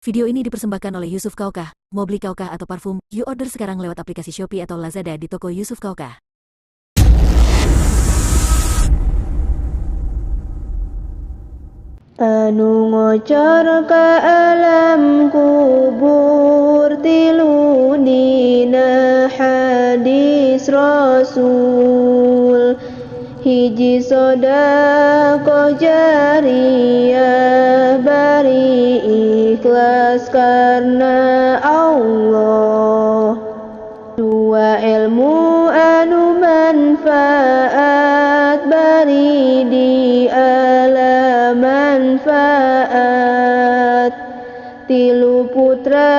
Video ini dipersembahkan oleh Yusuf Kaukah. Mau beli kaukah atau parfum? You order sekarang lewat aplikasi Shopee atau Lazada di toko Yusuf Kaukah. Anu ngocor ka alam kubur tilu dina hadis Rasul hiji sodaqoh jariyah bari ikhlas karena Allah, dua ilmu anu manfaat bari di alam manfaat, tilu putra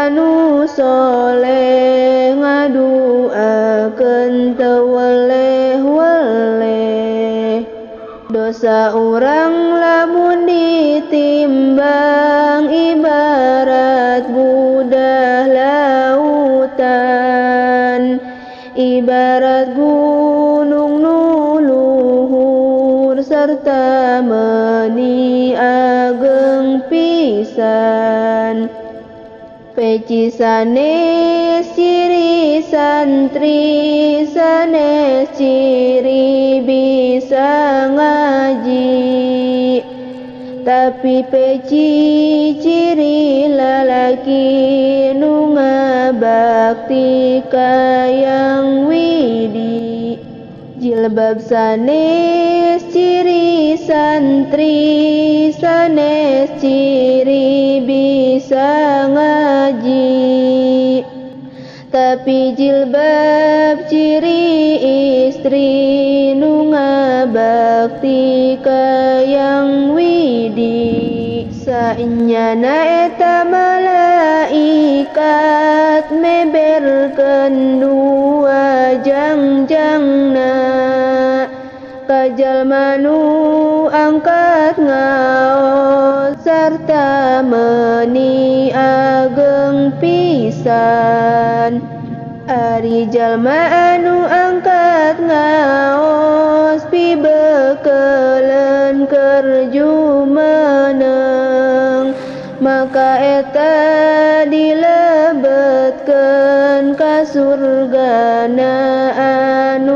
anu soleh ngaduakeun teu weleh-weleh, dosa urang lamun ditimbang ibarat budah lautan, ibarat gunung nu luhur serta meuni ageng pisan. Peci sanes ciri santri, sanes ciri bisa ngaji, tapi peci ciri lalaki nu ngabakti kayang widi. Jilbab sanes ciri santri, sanes ciri bisa ngaji, tapi jilbab ciri istri nu ngabakti kayang widi. Saenyana eta malaikat meberkeun dua jangjangna ka jalma nu angkat ngaos sarta meuni ageng pisan. Ari jalma anu angkat ngaos pibeukeulun keur jumeneng, maka eta dilebetkeun ka surgana anu